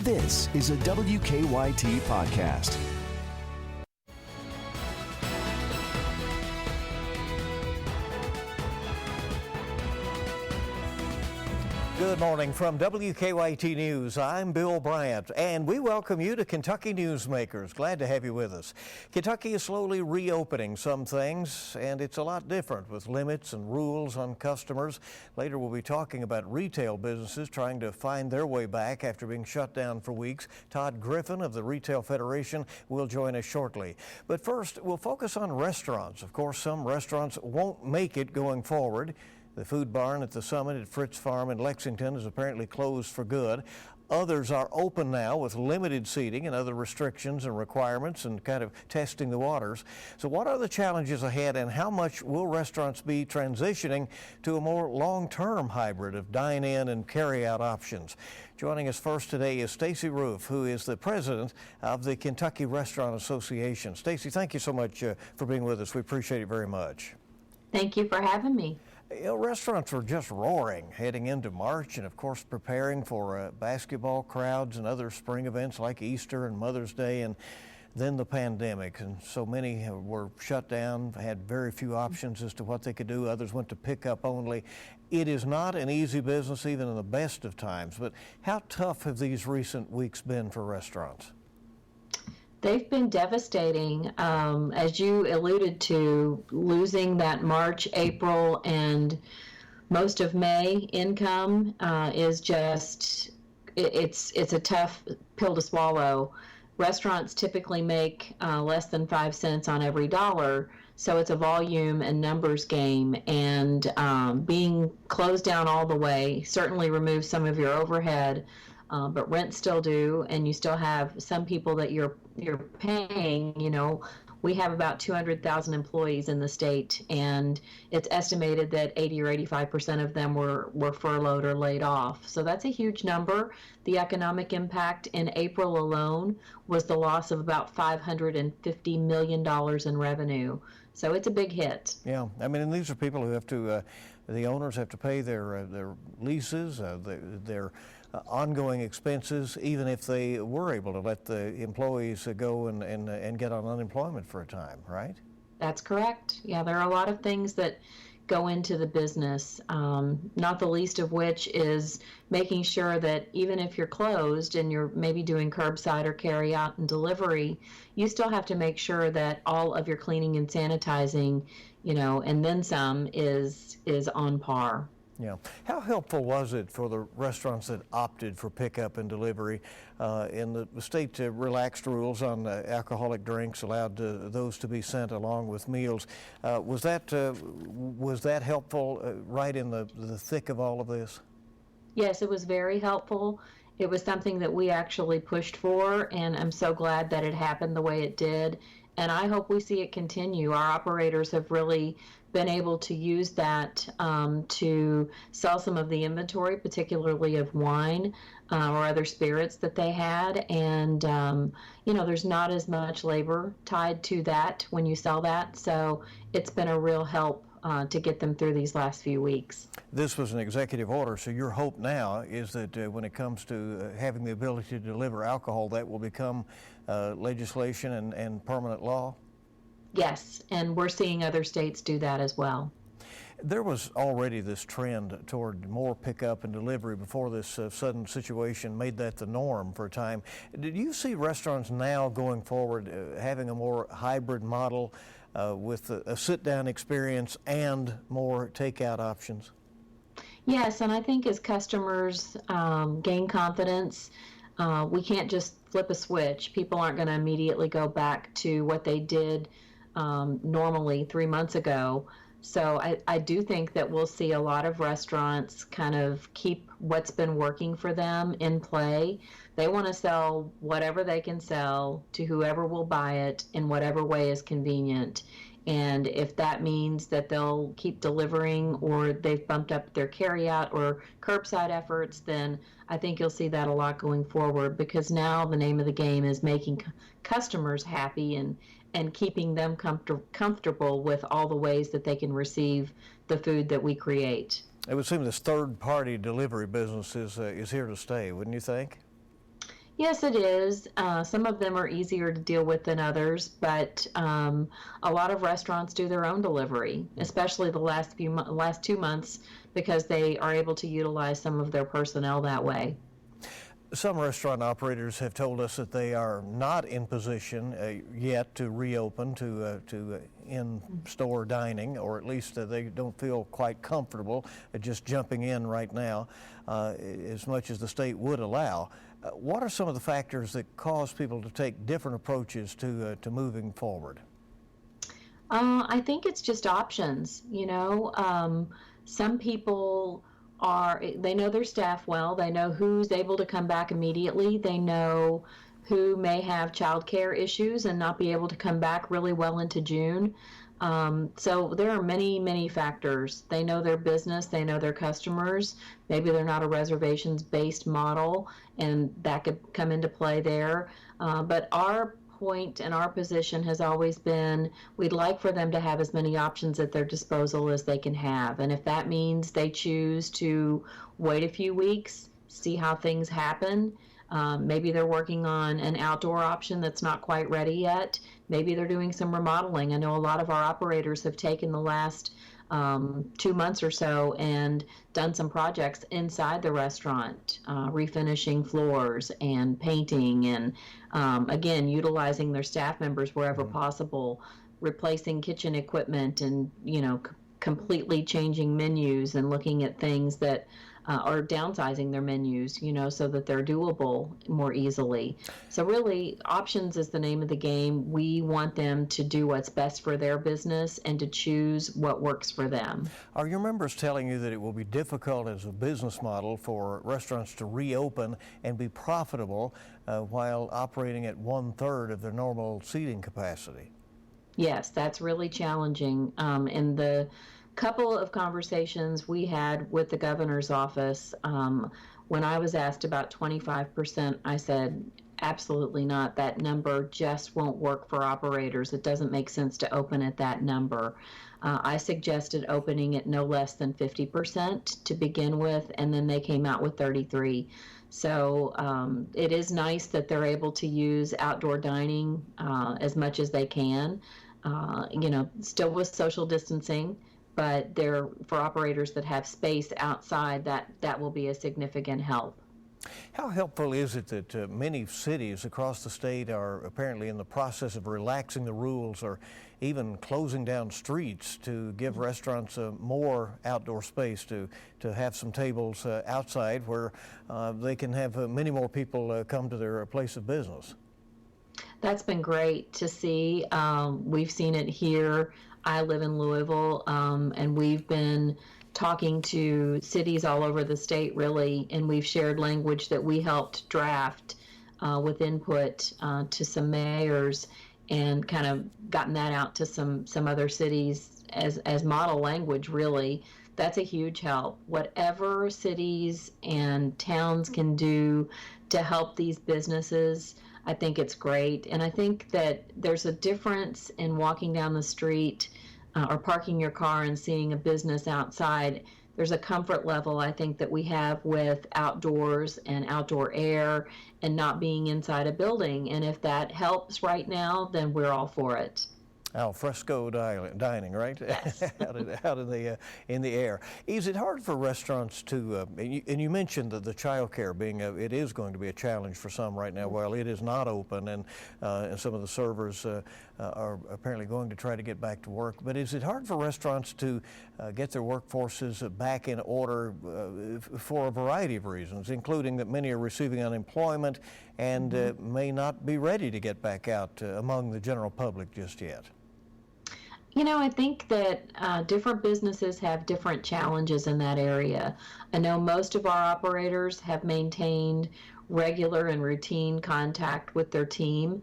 This is a WKYT podcast. Good morning from WKYT News. I'm Bill Bryant, and we welcome you to Kentucky Newsmakers. Glad to have you with us. Kentucky is slowly reopening some things, and it's a lot different with limits and rules on customers. Later, we'll be talking about retail businesses trying to find their way back after being shut down for weeks. Todd Griffin of the Retail Federation will join us shortly. But first, we'll focus on restaurants. Of course, some restaurants won't make it going forward. The food barn at the Summit at Fritz Farm in Lexington is apparently closed for good. Others are open now with limited seating and other restrictions and requirements and kind of testing the waters. So what are the challenges ahead, and how much will restaurants be transitioning to a more long-term hybrid of dine-in and carry-out options? Joining us first today is Stacy Roof, who is the president of the Kentucky Restaurant Association. Stacy, thank you so much for being with us. We appreciate it very much. Thank you for having me. You know, restaurants are just roaring heading into March, and of course preparing for basketball crowds and other spring events like Easter and Mother's Day, and then the pandemic, and so many were shut down, had very few options as to what they could do. Others went to pickup only. It is not an easy business even in the best of times, but how tough have these recent weeks been for restaurants? They've been devastating. As you alluded to, losing that March, April, and most of May income is just, it's a tough pill to swallow. Restaurants typically make less than 5 cents on every dollar, so it's a volume and numbers game, and being closed down all the way certainly removes some of your overhead. But rent still due, and you still have some people that you're paying. You know, we have about 200,000 employees in the state, and it's estimated that 80 or 85% of them were furloughed or laid off. So that's a huge number. The economic impact in April alone was the loss of about $550 million in revenue. So it's a big hit. Yeah, I mean, and these are people who have to, the owners have to pay their leases, their ongoing expenses, even if they were able to let the employees go and get on unemployment for a time, right? That's correct. Yeah, there are a lot of things that go into the business, not the least of which is making sure that even if you're closed and you're maybe doing curbside or carry out and delivery, you still have to make sure that all of your cleaning and sanitizing, you know, and then some is on par. Yeah. How helpful was it for the restaurants that opted for pickup and delivery? In the state relaxed rules on alcoholic drinks, allowed those to be sent along with meals. Was that helpful right in the thick of all of this? Yes, it was very helpful. It was something that we actually pushed for, and I'm so glad that it happened the way it did. And I hope we see it continue. Our operators have really been able to use that to sell some of the inventory, particularly of wine or other spirits that they had. And, you know, there's not as much labor tied to that when you sell that. So it's been a real help to get them through these last few weeks. This was an executive order, so your hope now is that when it comes to having the ability to deliver alcohol, that will become legislation and permanent law? Yes, and we're seeing other states do that as well. There was already this trend toward more pickup and delivery before this sudden situation made that the norm for a time. Did you see restaurants now going forward having a more hybrid model with a sit-down experience and more takeout options? Yes, and I think as customers gain confidence, we can't just flip a switch. People aren't going to immediately go back to what they did normally 3 months ago. So I do think that we'll see a lot of restaurants kind of keep what's been working for them in play. They want to sell whatever they can sell to whoever will buy it in whatever way is convenient. And if that means that they'll keep delivering or they've bumped up their carryout or curbside efforts, then I think you'll see that a lot going forward, because now the name of the game is making customers happy and keeping them comfortable with all the ways that they can receive the food that we create. It would seem this third-party delivery business is here to stay, wouldn't you think? Yes, it is. Some of them are easier to deal with than others, but a lot of restaurants do their own delivery, especially the last 2 months, because they are able to utilize some of their personnel that way. Some restaurant operators have told us that they are not in position yet to reopen to in-store dining, or at least they don't feel quite comfortable just jumping in right now as much as the state would allow. What are some of the factors that cause people to take different approaches to moving forward? I think it's just options. Some people they know their staff well. They know who's able to come back immediately. They know who may have childcare issues and not be able to come back really well into June. So there are many, many factors. They know their business, they know their customers. Maybe they're not a reservations-based model, and that could come into play there. But our point and our position has always been we'd like for them to have as many options at their disposal as they can have. And if that means they choose to wait a few weeks, see how things happen, maybe they're working on an outdoor option that's not quite ready yet. Maybe they're doing some remodeling. I know a lot of our operators have taken the last 2 months or so and done some projects inside the restaurant, refinishing floors and painting, and again, utilizing their staff members wherever possible, replacing kitchen equipment, and completely changing menus and looking at things that are downsizing their menus, so that they're doable more easily. So really, options is the name of the game. We want them to do what's best for their business and to choose what works for them. Are your members telling you that it will be difficult as a business model for restaurants to reopen and be profitable while operating at 1/3 of their normal seating capacity? Yes, that's really challenging. In the couple of conversations we had with the governor's office, when I was asked about 25%, I said, absolutely not. That number just won't work for operators. It doesn't make sense to open at that number. I suggested opening at no less than 50% to begin with, and then they came out with 33. So it is nice that they're able to use outdoor dining as much as they can, still with social distancing. But for operators that have space outside, that will be a significant help. How helpful is it that many cities across the state are apparently in the process of relaxing the rules or even closing down streets to give restaurants more outdoor space to have some tables outside where they can have many more people come to their place of business? That's been great to see. We've seen it here. I live in Louisville, and we've been talking to cities all over the state, really, and we've shared language that we helped draft with input to some mayors, and kind of gotten that out to some other cities as model language, really. That's a huge help. Whatever cities and towns can do to help these businesses, I think it's great. And I think that there's a difference in walking down the street or parking your car and seeing a business outside. There's a comfort level, I think, that we have with outdoors and outdoor air and not being inside a building. And if that helps right now, then we're all for it. Al fresco dining, right? Yes. out in the air. Is it hard for restaurants to, and you mentioned that the child care being, it is going to be a challenge for some right now while it is not open, and some of the servers are apparently going to try to get back to work. But is it hard for restaurants to get their workforces back in order for a variety of reasons, including that many are receiving unemployment and may not be ready to get back out among the general public just yet? I think that different businesses have different challenges in that area. I know most of our operators have maintained regular and routine contact with their team.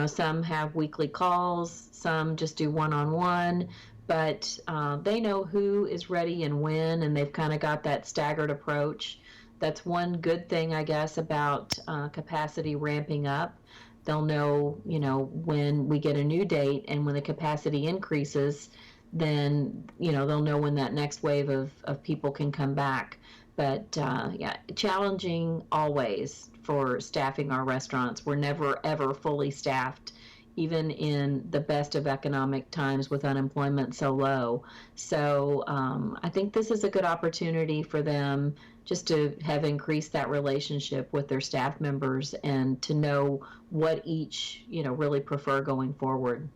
Some have weekly calls, some just do one-on-one, but they know who is ready and when, and they've kind of got that staggered approach. That's one good thing, I guess, about capacity ramping up. They'll know, when we get a new date, and when the capacity increases, then, they'll know when that next wave of people can come back. But yeah, challenging always for staffing our restaurants. We're never, ever fully staffed, even in the best of economic times with unemployment so low. So I think this is a good opportunity for them just to have increased that relationship with their staff members and to know what each, really prefer going forward.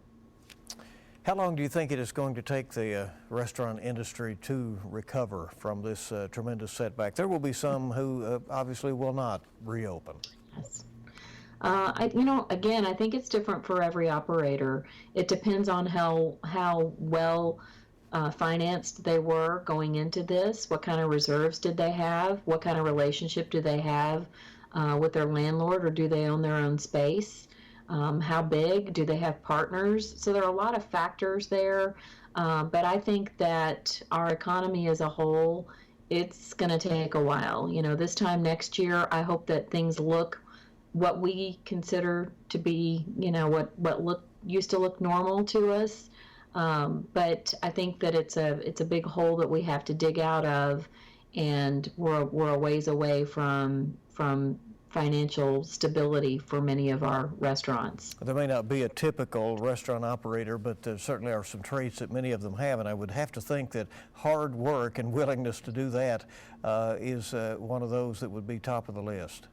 How long do you think it is going to take the restaurant industry to recover from this tremendous setback? There will be some who obviously will not reopen. Yes. Again, I think it's different for every operator. It depends on how well financed they were going into this. What kind of reserves did they have? What kind of relationship do they have with their landlord, or do they own their own space? How big? Do they have partners? So there are a lot of factors there. But I think that our economy as a whole, it's going to take a while. This time next year, I hope that things look what we consider to be, what used to look normal to us. But I think that it's a big hole that we have to dig out of, and we're a ways away from financial stability for many of our restaurants. There may not be a typical restaurant operator, but there certainly are some traits that many of them have, and I would have to think that hard work and willingness to do that is one of those that would be top of the list.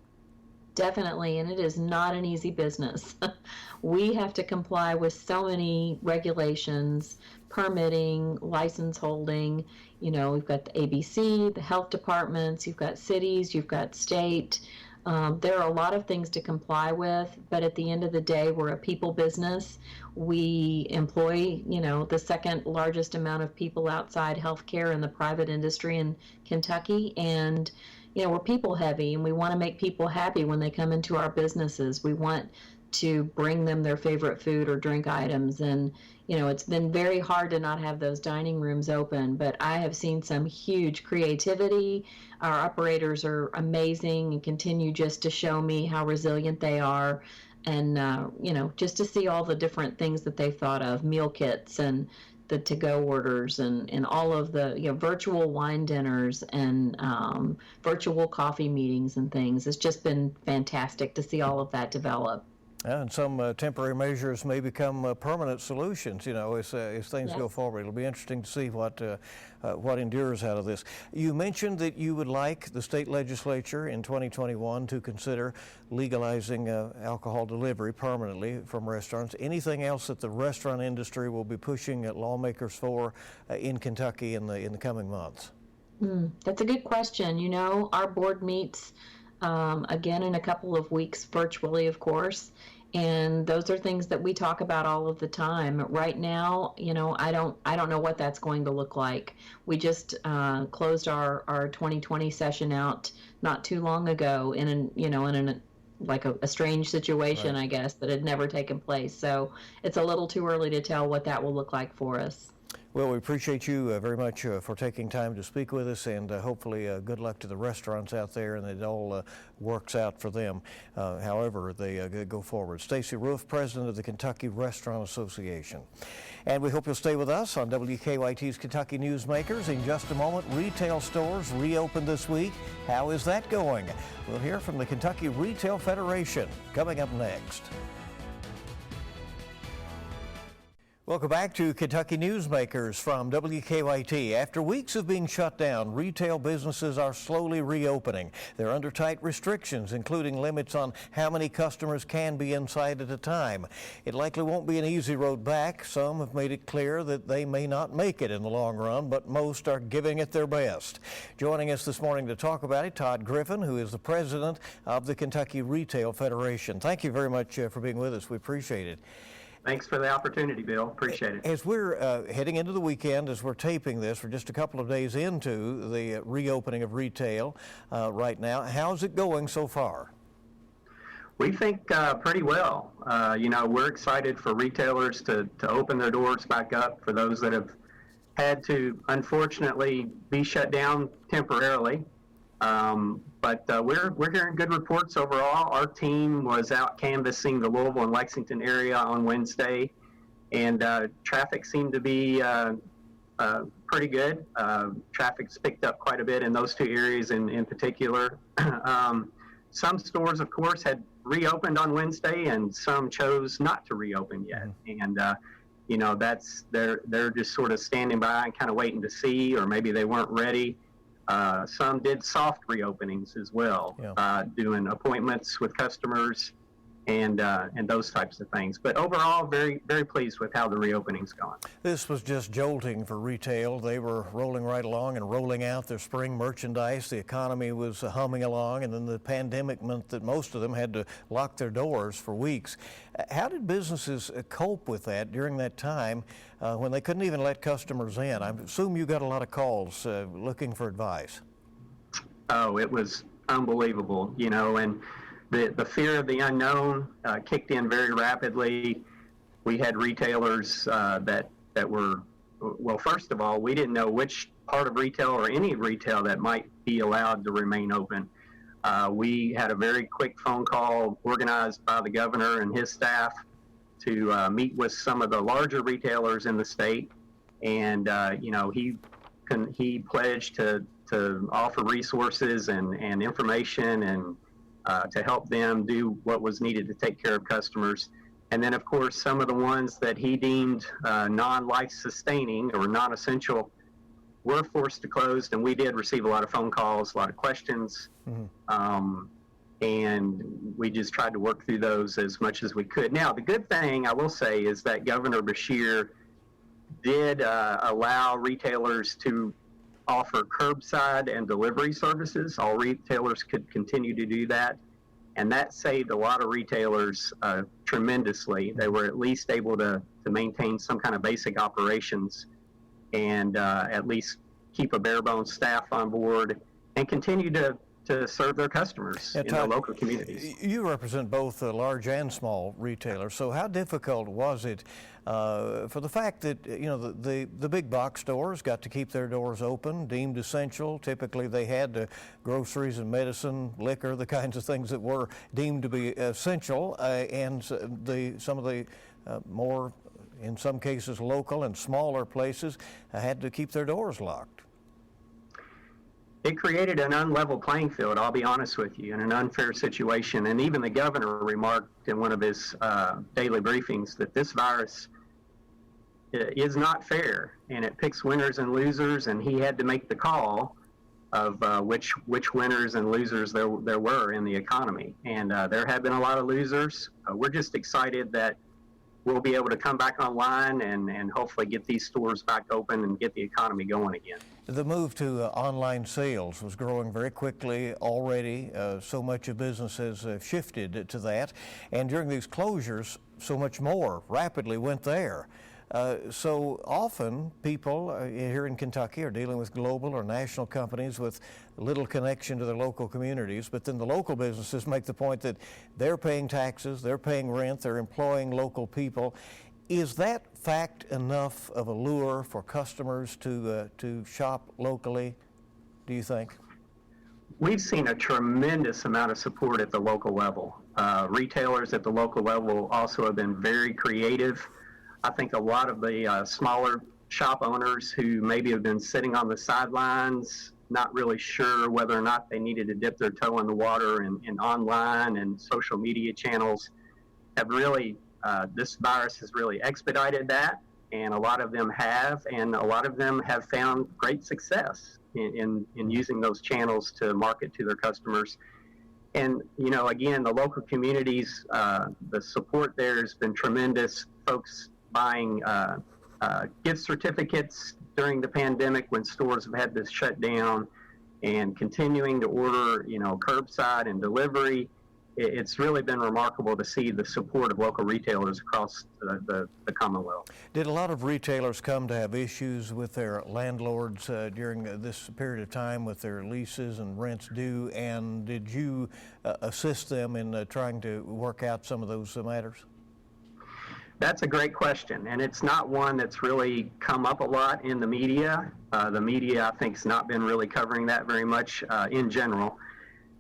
Definitely, and it is not an easy business. We have to comply with so many regulations, permitting, license holding. We've got the ABC, the health departments, you've got cities, you've got state. There are a lot of things to comply with, but at the end of the day, we're a people business. We employ, the second largest amount of people outside healthcare in the private industry in Kentucky, and we're people heavy, and we want to make people happy when they come into our businesses. We want to bring them their favorite food or drink items, and it's been very hard to not have those dining rooms open, but I have seen some huge creativity. Our operators are amazing and continue just to show me how resilient they are, and just to see all the different things that they've thought of, meal kits and the to-go orders and all of the virtual wine dinners and virtual coffee meetings and things. It's just been fantastic to see all of that develop. And some temporary measures may become permanent solutions, as things go forward. It'll be interesting to see what endures out of this. You mentioned that you would like the state legislature in 2021 to consider legalizing alcohol delivery permanently from restaurants. Anything else that the restaurant industry will be pushing at lawmakers for in Kentucky in the coming months? That's a good question. Our board meets again in a couple of weeks, virtually, of course. And those are things that we talk about all of the time. Right now, I don't know what that's going to look like. We just closed our 2020 session out not too long ago in a strange situation, right, I guess, that had never taken place. So it's a little too early to tell what that will look like for us. Well, we appreciate you very much for taking time to speak with us, and hopefully good luck to the restaurants out there, and it all works out for them however they go forward. Stacy Roof, president of the Kentucky Restaurant Association. And we hope you'll stay with us on WKYT's Kentucky Newsmakers. In just a moment, retail stores reopened this week. How is that going? We'll hear from the Kentucky Retail Federation coming up next. Welcome back to Kentucky Newsmakers from WKYT. After weeks of being shut down, retail businesses are slowly reopening. They're under tight restrictions, including limits on how many customers can be inside at a time. It likely won't be an easy road back. Some have made it clear that they may not make it in the long run, but most are giving it their best. Joining us this morning to talk about it, Todd Griffin, who is the president of the Kentucky Retail Federation. Thank you very much for being with us. We appreciate it. Thanks for the opportunity, Bill. Appreciate it. As we're heading into the weekend, as we're taping this, we're just a couple of days into the reopening of retail right now. How's it going so far? We think pretty well. We're excited for retailers to open their doors back up, for those that have had to, unfortunately, be shut down temporarily. But we're hearing good reports overall. Our team was out canvassing the Louisville and Lexington area on Wednesday, and traffic seemed to be pretty good. Traffic's picked up quite a bit in those two areas in particular. some stores, of course, had reopened on Wednesday, and some chose not to reopen yet. And they're just sort of standing by and kind of waiting to see, or maybe they weren't ready. Some did soft reopenings as well, doing appointments with customers and those types of things. But overall, very, very pleased with how the reopening's gone. This was just jolting for retail. They were rolling right along and rolling out their spring merchandise. The economy was humming along, and then the pandemic meant that most of them had to lock their doors for weeks. How did businesses cope with that during that time when they couldn't even let customers in? I assume you got a lot of calls looking for advice. Oh, it was unbelievable, and the fear of the unknown kicked in very rapidly. We had retailers that were, well, first of all, we didn't know which part of retail or any retail that might be allowed to remain open. We had a very quick phone call organized by the governor and his staff to meet with some of the larger retailers in the state, and he pledged to offer resources and information and to help them do what was needed to take care of customers. And then, of course, some of the ones that he deemed non-life sustaining or non-essential were forced to close, and we did receive a lot of phone calls, a lot of questions, and we just tried to work through those as much as we could. Now, the good thing I will say is that Governor Beshear did allow retailers to offer curbside and delivery services. All retailers could continue to do that, and that saved a lot of retailers tremendously. They were at least able to maintain some kind of basic operations and at least keep a bare bones staff on board and continue to serve their customers in their local communities. You represent both large and small retailers, so how difficult was it for the fact that the big box stores got to keep their doors open, deemed essential? Typically they had groceries and medicine, liquor, the kinds of things that were deemed to be essential, and some of the more, in some cases, local and smaller places had to keep their doors locked. It created an unlevel playing field, I'll be honest with you, and an unfair situation. And even the governor remarked in one of his daily briefings that this virus is not fair, and it picks winners and losers, and he had to make the call of which winners and losers there were in the economy. And there have been a lot of losers. We're just excited that we'll be able to come back online and hopefully get these stores back open and get the economy going again. The move to online sales was growing very quickly already. So much of business has shifted to that. And during these closures, so much more rapidly went there. So often people here in Kentucky are dealing with global or national companies with little connection to their local communities, but then the local businesses make the point that they're paying taxes, they're paying rent, they're employing local people. Is that fact enough of a lure for customers to shop locally, do you think? We've seen a tremendous amount of support at the local level. Retailers at the local level also have been very creative. I think a lot of the smaller shop owners who maybe have been sitting on the sidelines, not really sure whether or not they needed to dip their toe in the water in online and social media channels, have really, this virus has really expedited that, and a lot of them have, and a lot of them have found great success in using those channels to market to their customers. And, again, the local communities, the support there has been tremendous. Folks buying gift certificates during the pandemic when stores have had to shut down, and continuing to order, curbside and delivery. It's really been remarkable to see the support of local retailers across the Commonwealth. Did a lot of retailers come to have issues with their landlords during this period of time with their leases and rents due, and did you assist them in trying to work out some of those matters? That's a great question, and it's not one that's really come up a lot in the media. The media, I think, has not been really covering that very much in general.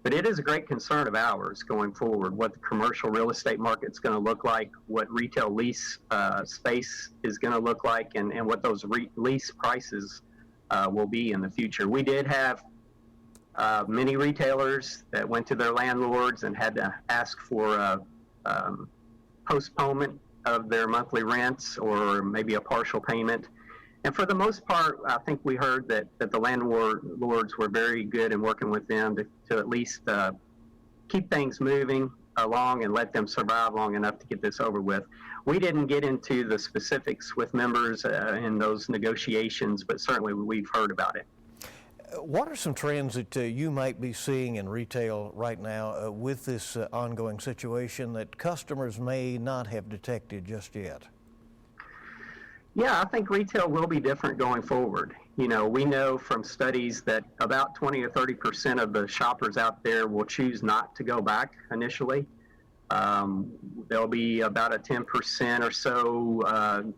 But it is a great concern of ours going forward, what the commercial real estate market's going to look like, what retail lease space is going to look like, and what those lease prices will be in the future. We did have many retailers that went to their landlords and had to ask for a postponement of their monthly rents or maybe a partial payment. And for the most part, I think we heard that the landlords were very good in working with them to at least keep things moving along and let them survive long enough to get this over with. We didn't get into the specifics with members in those negotiations, but certainly we've heard about it. What are some trends that you might be seeing in retail right now with this ongoing situation that customers may not have detected just yet? Yeah, I think retail will be different going forward. You know, we know from studies that about 20 or 30% of the shoppers out there will choose not to go back initially. There'll be about a 10% or so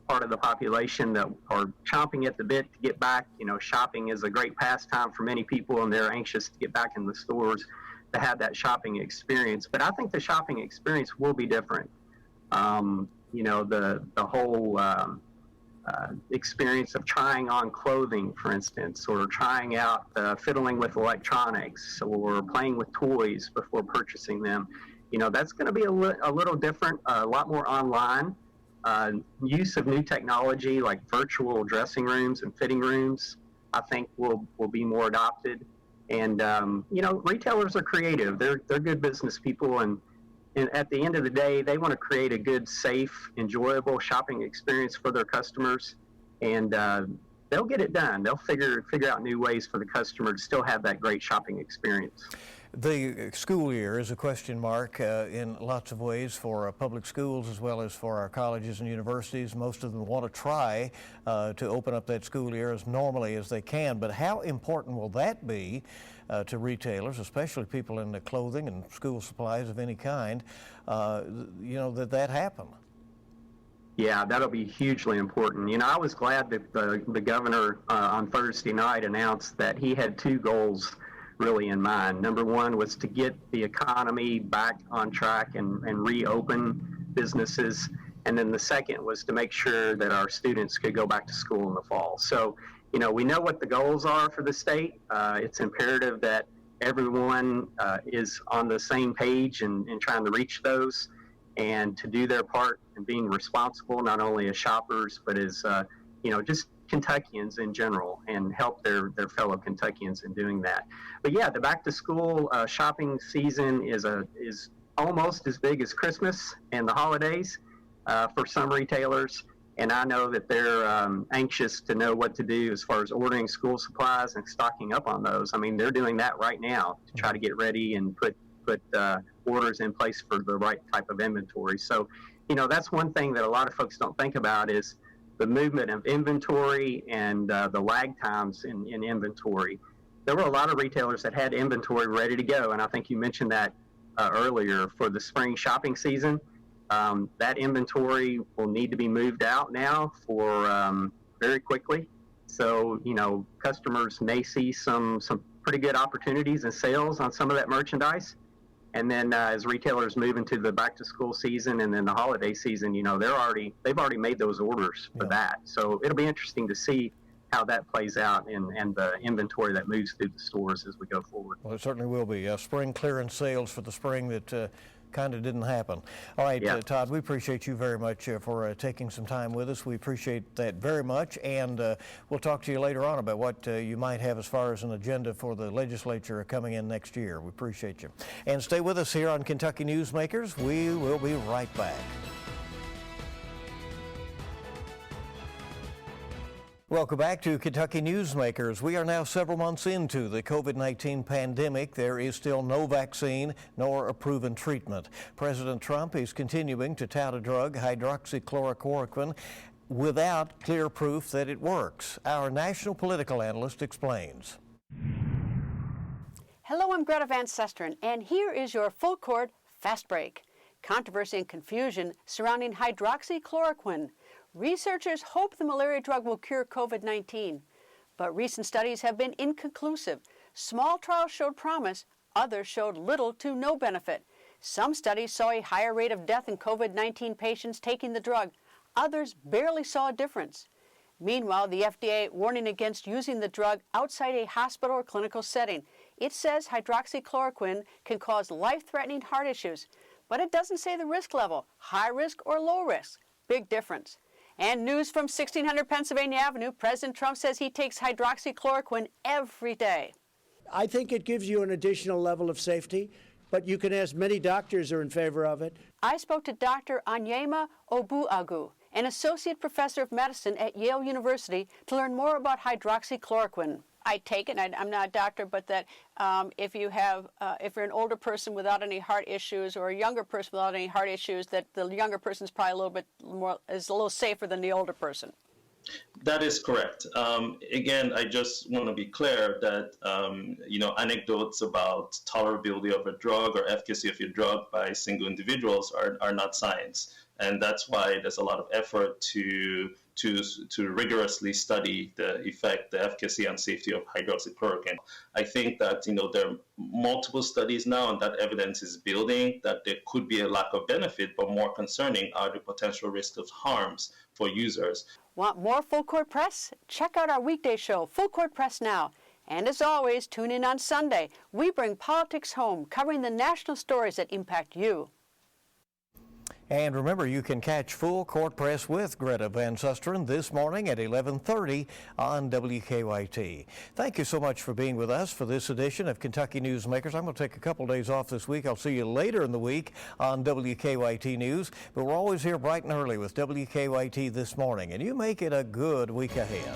part of the population that are chomping at the bit to get back. You know, shopping is a great pastime for many people, and they're anxious to get back in the stores to have that shopping experience. But I think the shopping experience will be different. You know, the whole experience of trying on clothing, for instance, or trying out fiddling with electronics or playing with toys before purchasing them. You know, that's going to be a little different, a lot more online. Use of new technology like virtual dressing rooms and fitting rooms, I think will be more adopted. And, you know, retailers are creative. They're good business people, and at the end of the day, they want to create a good, safe, enjoyable shopping experience for their customers, and they'll get it done. They'll figure out new ways for the customer to still have that great shopping experience. The school year is a question mark in lots of ways for public schools as well as for our colleges and universities. Most of them want to try to open up that school year as normally as they can, but how important will that be to retailers, especially people in the clothing and school supplies of any kind, you know, that happen? Yeah, that'll be hugely important. You know, I was glad that the governor on Thursday night announced that he had two goals really in mind. Number one was to get the economy back on track and reopen businesses. And then the second was to make sure that our students could go back to school in the fall. So, you know, we know what the goals are for the state. It's imperative that everyone is on the same page and trying to reach those and to do their part in being responsible, not only as shoppers, but as, you know, just Kentuckians in general, and help their fellow Kentuckians in doing that. But yeah, the back to school shopping season is almost as big as Christmas and the holidays for some retailers. And I know that they're anxious to know what to do as far as ordering school supplies and stocking up on those. I mean, they're doing that right now to try to get ready and put orders in place for the right type of inventory. So, you know, that's one thing that a lot of folks don't think about is the movement of inventory and the lag times in inventory. There were a lot of retailers that had inventory ready to go, and I think you mentioned that earlier for the spring shopping season. That inventory will need to be moved out now for very quickly. So, you know, customers may see some pretty good opportunities and sales on some of that merchandise. And then as retailers move into the back to school season and then the holiday season, you know, they've already made those orders for that. So it'll be interesting to see how that plays out and the inventory that moves through the stores as we go forward. Well, it certainly will be. Spring clearance sales for the spring that kind of didn't happen. All right, Todd, we appreciate you very much for taking some time with us. We appreciate that very much, and we'll talk to you later on about what you might have as far as an agenda for the legislature coming in next year. We appreciate you. And stay with us here on Kentucky Newsmakers. We will be right back. Welcome back to Kentucky Newsmakers. We are now several months into the COVID-19 pandemic. There is still no vaccine nor a proven treatment. President Trump is continuing to tout a drug, hydroxychloroquine, without clear proof that it works. Our national political analyst explains. Hello, I'm Greta Van Susteren, and here is your full court fast break. Controversy and confusion surrounding hydroxychloroquine. Researchers hope the malaria drug will cure COVID-19, but recent studies have been inconclusive. Small trials showed promise, others showed little to no benefit. Some studies saw a higher rate of death in COVID-19 patients taking the drug. Others barely saw a difference. Meanwhile, the FDA warning against using the drug outside a hospital or clinical setting. It says hydroxychloroquine can cause life-threatening heart issues, but it doesn't say the risk level, high risk or low risk. Big difference. And news from 1600 Pennsylvania Avenue, President Trump says he takes hydroxychloroquine every day. I think it gives you an additional level of safety, but you can ask, many doctors are in favor of it. I spoke to Dr. Anyema Obuagu, an associate professor of medicine at Yale University, to learn more about hydroxychloroquine. I take it, I'm not a doctor, but that if you're an older person without any heart issues or a younger person without any heart issues, that the younger person is probably a little safer than the older person. That is correct. Again, I just want to be clear that, anecdotes about tolerability of a drug or efficacy of your drug by single individuals are not science. And that's why there's a lot of effort to rigorously study the effect, the efficacy and safety of hydroxychloroquine. I think that, there are multiple studies now and that evidence is building that there could be a lack of benefit, but more concerning are the potential risk of harms for users. Want more Full Court Press? Check out our weekday show, Full Court Press Now. And as always, tune in on Sunday. We bring politics home, covering the national stories that impact you. And remember, you can catch Full Court Press with Greta Van Susteren this morning at 11:30 on WKYT. Thank you so much for being with us for this edition of Kentucky Newsmakers. I'm going to take a couple days off this week. I'll see you later in the week on WKYT News. But we're always here bright and early with WKYT This Morning, and you make it a good week ahead.